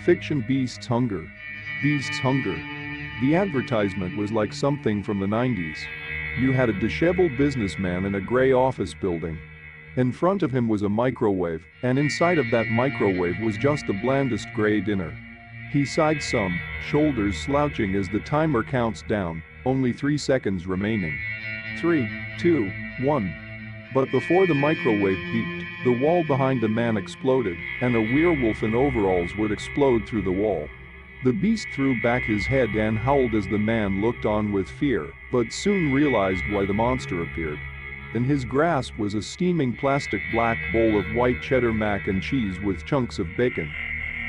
Fiction Beasts Hunger. Beasts Hunger. The advertisement was like something from the 90s. You had a disheveled businessman in a gray office building. In front of him was a microwave, and inside of that microwave was just the blandest gray dinner. He sighed some, shoulders slouching as the timer counts down, only 3 seconds remaining. 3, 2, 1. But before the microwave beeped, the wall behind the man exploded, and a werewolf in overalls would explode through the wall. The beast threw back his head and howled as the man looked on with fear, but soon realized why the monster appeared. In his grasp was a steaming plastic black bowl of white cheddar mac and cheese with chunks of bacon.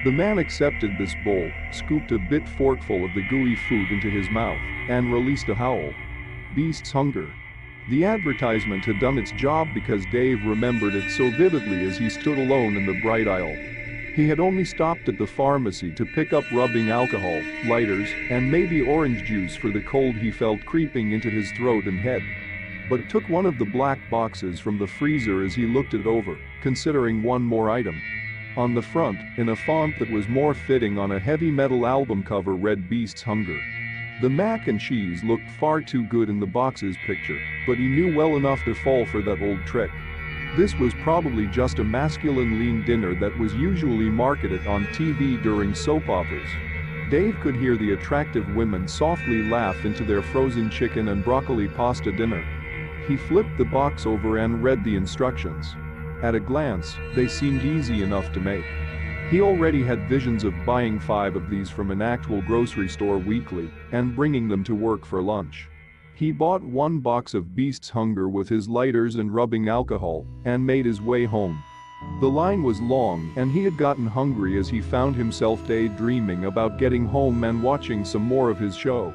The man accepted this bowl, scooped a bit forkful of the gooey food into his mouth, and released a howl. Beasts Hunger. The advertisement had done its job because Dave remembered it so vividly as he stood alone in the bright aisle. He had only stopped at the pharmacy to pick up rubbing alcohol, lighters, and maybe orange juice for the cold he felt creeping into his throat and head. But took one of the black boxes from the freezer as he looked it over, considering one more item. On the front, in a font that was more fitting on a heavy metal album cover, read Beasts Hunger. The mac and cheese looked far too good in the box's picture, but he knew well enough to fall for that old trick. This was probably just a masculine lean dinner that was usually marketed on TV during soap operas. Dave could hear the attractive women softly laugh into their frozen chicken and broccoli pasta dinner. He flipped the box over and read the instructions. At a glance, they seemed easy enough to make. He already had visions of buying 5 of these from an actual grocery store weekly and bringing them to work for lunch. He bought 1 box of Beasts Hunger with his lighters and rubbing alcohol and made his way home. The line was long and he had gotten hungry as he found himself daydreaming about getting home and watching some more of his show.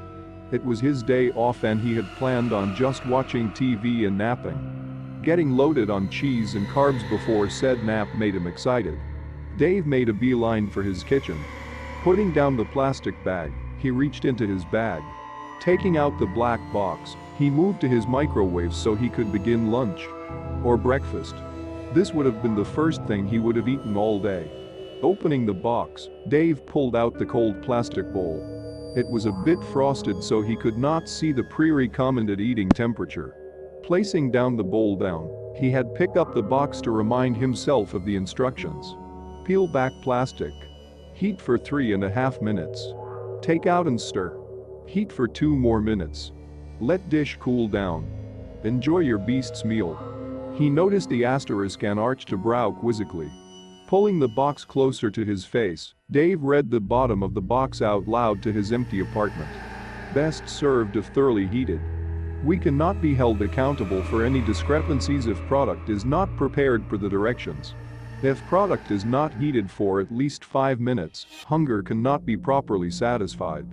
It was his day off and he had planned on just watching TV and napping. Getting loaded on cheese and carbs before said nap made him excited. Dave made a beeline for his kitchen. Putting down the plastic bag, he reached into his bag. Taking out the black box, he moved to his microwave so he could begin lunch. Or breakfast. This would have been the first thing he would have eaten all day. Opening the box, Dave pulled out the cold plastic bowl. It was a bit frosted so he could not see the pre-recommended eating temperature. Placing down the bowl down, he had picked up the box to remind himself of the instructions. Peel back plastic. Heat for 3.5 minutes. Take out and stir. Heat for 2 more minutes. Let dish cool down. Enjoy your beast's meal. He noticed the asterisk and arched a brow quizzically. Pulling the box closer to his face, Dave read the bottom of the box out loud to his empty apartment. Best served if thoroughly heated. We cannot be held accountable for any discrepancies if product is not prepared per the directions. If product is not heated for at least 5 minutes, hunger cannot be properly satisfied.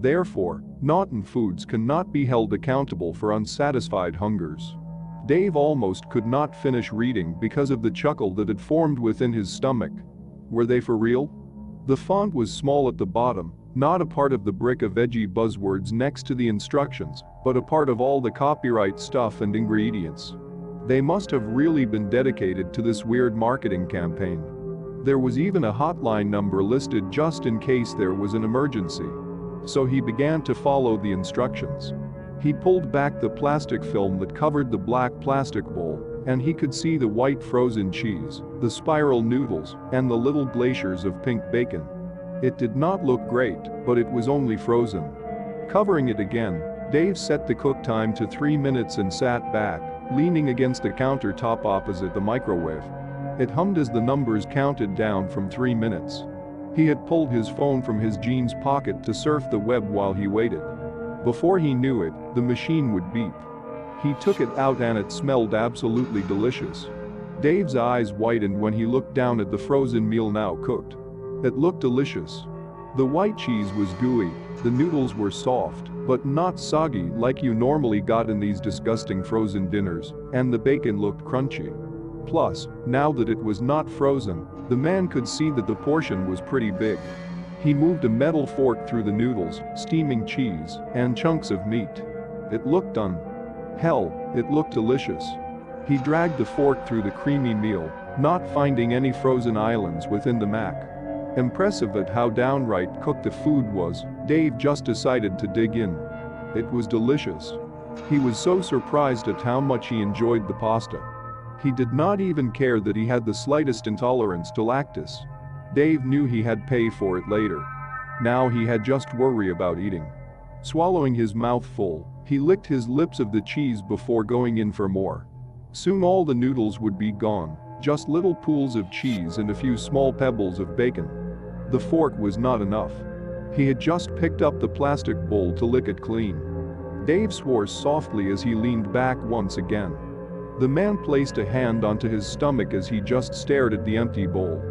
Therefore, Naughton Foods cannot be held accountable for unsatisfied hungers. Dave almost could not finish reading because of the chuckle that had formed within his stomach. Were they for real? The font was small at the bottom, not a part of the brick of edgy buzzwords next to the instructions, but a part of all the copyright stuff and ingredients. They must have really been dedicated to this weird marketing campaign. There was even a hotline number listed just in case there was an emergency. So he began to follow the instructions. He pulled back the plastic film that covered the black plastic bowl, and he could see the white frozen cheese, the spiral noodles, and the little glaciers of pink bacon. It did not look great, but it was only frozen. Covering it again, Dave set the cook time to 3 minutes and sat back, leaning against the countertop opposite the microwave. It hummed as the numbers counted down from 3 minutes. He had pulled his phone from his jeans pocket to surf the web while he waited. Before he knew it, the machine would beep. He took it out and it smelled absolutely delicious. Dave's eyes widened when he looked down at the frozen meal now cooked. It looked delicious. The white cheese was gooey, the noodles were soft, but not soggy like you normally got in these disgusting frozen dinners, and the bacon looked crunchy. Plus, now that it was not frozen, the man could see that the portion was pretty big. He moved a metal fork through the noodles, steaming cheese, and chunks of meat. It looked done. Hell, it looked delicious. He dragged the fork through the creamy meal, not finding any frozen islands within the mac. Impressive at how downright cooked the food was, Dave just decided to dig in. It was delicious. He was so surprised at how much he enjoyed the pasta. He did not even care that he had the slightest intolerance to lactose. Dave knew he had pay for it later. Now he had just worry about eating. Swallowing his mouth full, he licked his lips of the cheese before going in for more. Soon all the noodles would be gone, just little pools of cheese and a few small pebbles of bacon. The fork was not enough. He had just picked up the plastic bowl to lick it clean. Dave swore softly as he leaned back once again. The man placed a hand onto his stomach as he just stared at the empty bowl.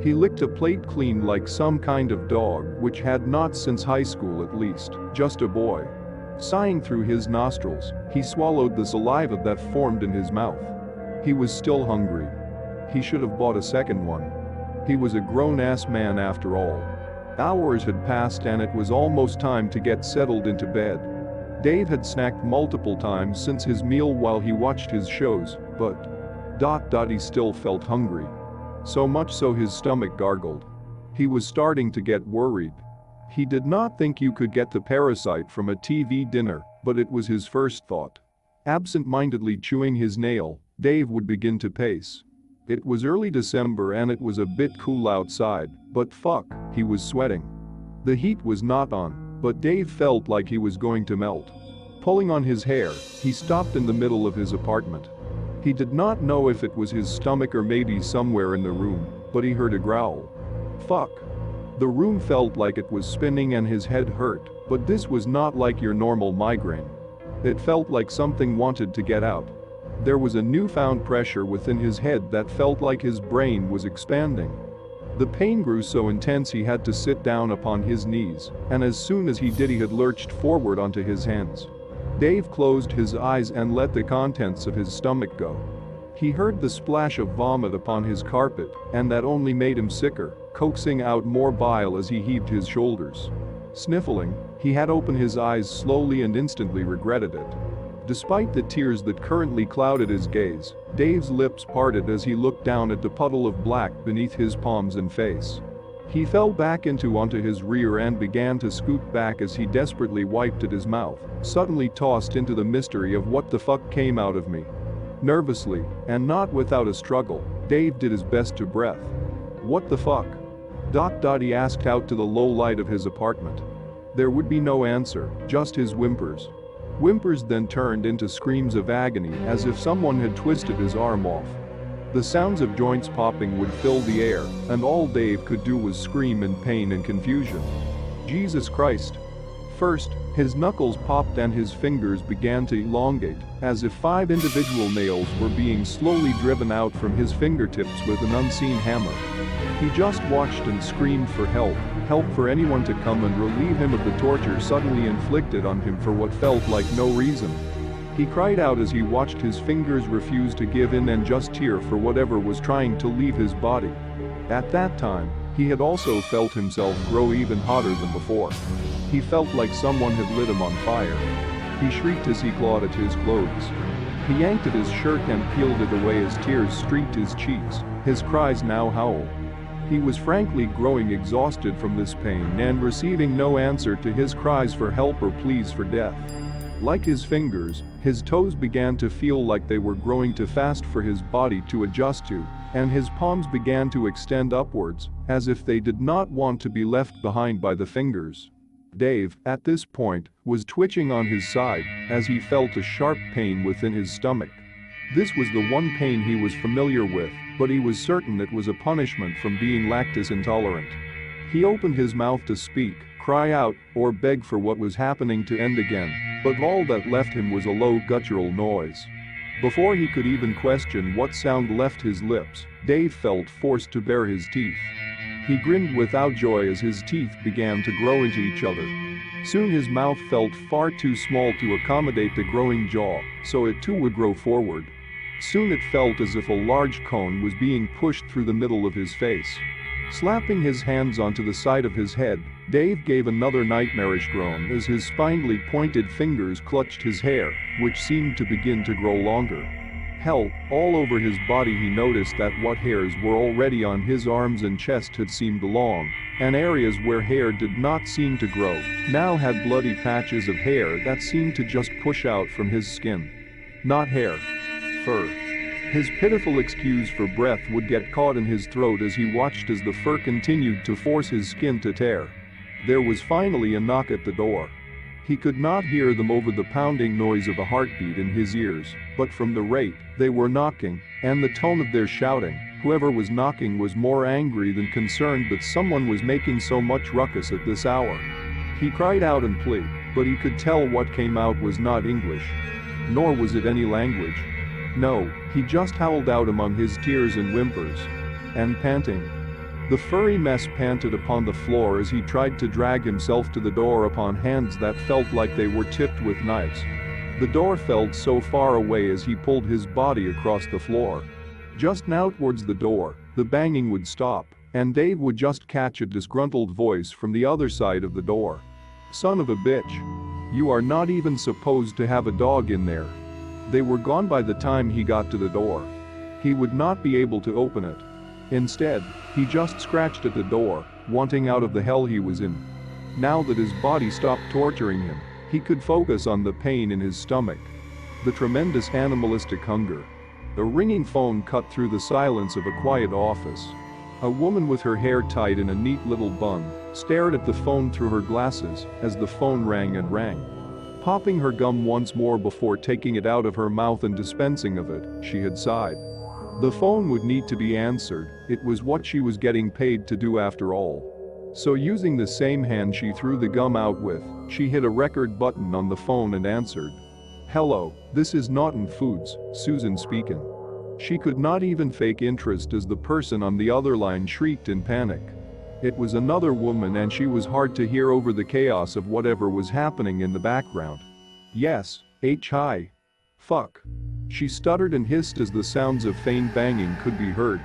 He licked a plate clean like some kind of dog, which had not since high school at least, just a boy. Sighing through his nostrils, he swallowed the saliva that formed in his mouth. He was still hungry. He should have bought a second one. He was a grown-ass man after all. Hours had passed and it was almost time to get settled into bed. Dave had snacked multiple times since his meal while he watched his shows, but he still felt hungry. So much so his stomach gargled. He was starting to get worried. He did not think you could get the parasite from a TV dinner, but it was his first thought. Absent-mindedly chewing his nail, Dave would begin to pace. It was early December and it was a bit cool outside, but fuck, he was sweating. The heat was not on, but Dave felt like he was going to melt. Pulling on his hair, he stopped in the middle of his apartment. He did not know if it was his stomach or maybe somewhere in the room, but he heard a growl. Fuck. The room felt like it was spinning and his head hurt, but this was not like your normal migraine. It felt like something wanted to get out. There was a newfound pressure within his head that felt like his brain was expanding. The pain grew so intense he had to sit down upon his knees, and as soon as he did he had lurched forward onto his hands. Dave closed his eyes and let the contents of his stomach go. He heard the splash of vomit upon his carpet, and that only made him sicker, coaxing out more bile as he heaved his shoulders. Sniffling, he had opened his eyes slowly and instantly regretted it. Despite the tears that currently clouded his gaze, Dave's lips parted as he looked down at the puddle of black beneath his palms and face. He fell back onto his rear and began to scoot back as he desperately wiped at his mouth, suddenly tossed into the mystery of what the fuck came out of me. Nervously, and not without a struggle, Dave did his best to breath. What the fuck? He asked out to the low light of his apartment. There would be no answer, just his whimpers. Whimpers then turned into screams of agony as if someone had twisted his arm off. The sounds of joints popping would fill the air, and all Dave could do was scream in pain and confusion. Jesus Christ. First, his knuckles popped and his fingers began to elongate, as if 5 individual nails were being slowly driven out from his fingertips with an unseen hammer. He just watched and screamed for help for anyone to come and relieve him of the torture suddenly inflicted on him for what felt like no reason. He cried out as he watched his fingers refuse to give in and just tear for whatever was trying to leave his body. At that time, he had also felt himself grow even hotter than before. He felt like someone had lit him on fire. He shrieked as he clawed at his clothes. He yanked at his shirt and peeled it away as tears streaked his cheeks, his cries now howled. He was frankly growing exhausted from this pain and receiving no answer to his cries for help or pleas for death. Like his fingers, his toes began to feel like they were growing too fast for his body to adjust to, and his palms began to extend upwards, as if they did not want to be left behind by the fingers. Dave, at this point, was twitching on his side as he felt a sharp pain within his stomach. This was the one pain he was familiar with, but he was certain it was a punishment from being lactose intolerant. He opened his mouth to speak, cry out, or beg for what was happening to end again, but all that left him was a low guttural noise. Before he could even question what sound left his lips, Dave felt forced to bare his teeth. He grinned without joy as his teeth began to grow into each other. Soon his mouth felt far too small to accommodate the growing jaw, so it too would grow forward. Soon it felt as if a large cone was being pushed through the middle of his face. Slapping his hands onto the side of his head, Dave gave another nightmarish groan as his spindly pointed fingers clutched his hair, which seemed to begin to grow longer. Hell, all over his body he noticed that what hairs were already on his arms and chest had seemed long, and areas where hair did not seem to grow now had bloody patches of hair that seemed to just push out from his skin. Not hair. Fur. His pitiful excuse for breath would get caught in his throat as he watched as the fur continued to force his skin to tear. There was finally a knock at the door. He could not hear them over the pounding noise of a heartbeat in his ears, but from the rate they were knocking and the tone of their shouting, whoever was knocking was more angry than concerned that someone was making so much ruckus at this hour. He cried out in plea, but he could tell what came out was not English. Nor was it any language. No, he just howled out among his tears and whimpers. And panting. The furry mess panted upon the floor as he tried to drag himself to the door upon hands that felt like they were tipped with knives. The door felt so far away as he pulled his body across the floor. Just now towards the door, the banging would stop, and Dave would just catch a disgruntled voice from the other side of the door. "Son of a bitch. You are not even supposed to have a dog in there." They were gone by the time he got to the door. He would not be able to open it. Instead, he just scratched at the door, wanting out of the hell he was in. Now that his body stopped torturing him, he could focus on the pain in his stomach. The tremendous animalistic hunger. A ringing phone cut through the silence of a quiet office. A woman with her hair tied in a neat little bun stared at the phone through her glasses as the phone rang and rang. Popping her gum once more before taking it out of her mouth and dispensing of it, she had sighed. The phone would need to be answered, it was what she was getting paid to do after all. So using the same hand she threw the gum out with, she hit a record button on the phone and answered. "Hello, this is Naughton Foods, Susan speaking." She could not even fake interest as the person on the other line shrieked in panic. It was another woman and she was hard to hear over the chaos of whatever was happening in the background. "Yes, hi. Fuck." She stuttered and hissed as the sounds of faint banging could be heard.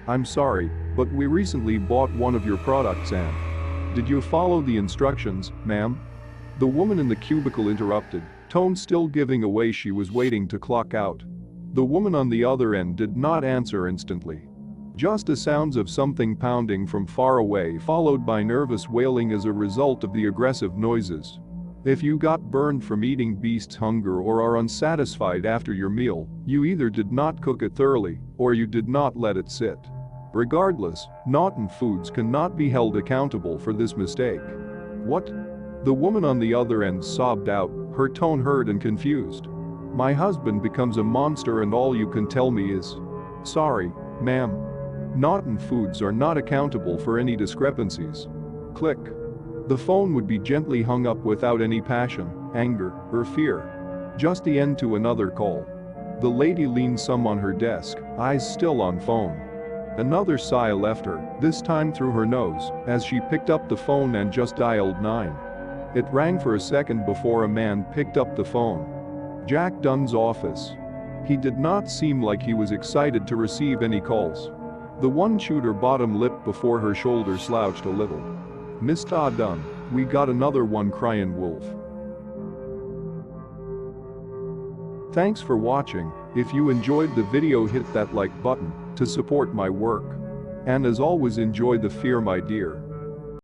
"I'm sorry, but we recently bought one of your products and..." "Did you follow the instructions, ma'am?" The woman in the cubicle interrupted, tone still giving away she was waiting to clock out. The woman on the other end did not answer instantly. Just the sounds of something pounding from far away followed by nervous wailing as a result of the aggressive noises. If you got burned from eating beast's hunger or are unsatisfied after your meal, you either did not cook it thoroughly or you did not let it sit. Regardless, Naughton Foods cannot be held accountable for this mistake. "What?" The woman on the other end sobbed out, her tone hurt and confused. "My husband becomes a monster and all you can tell me is..." "Sorry, ma'am. Naughton Foods are not accountable for any discrepancies." Click. The phone would be gently hung up without any passion, anger, or fear. Just the end to another call. The lady leaned some on her desk, eyes still on phone. Another sigh left her, this time through her nose, as she picked up the phone and just dialed 9. It rang for a second before a man picked up the phone. Jack Dunn's office. He did not seem like he was excited to receive any calls. The one chewed her bottom lip before her shoulder slouched a little. "Mr. Dunn, we got another one crying wolf." Thanks for watching. If you enjoyed the video, hit that like button to support my work. And as always, enjoy the fear, my dear.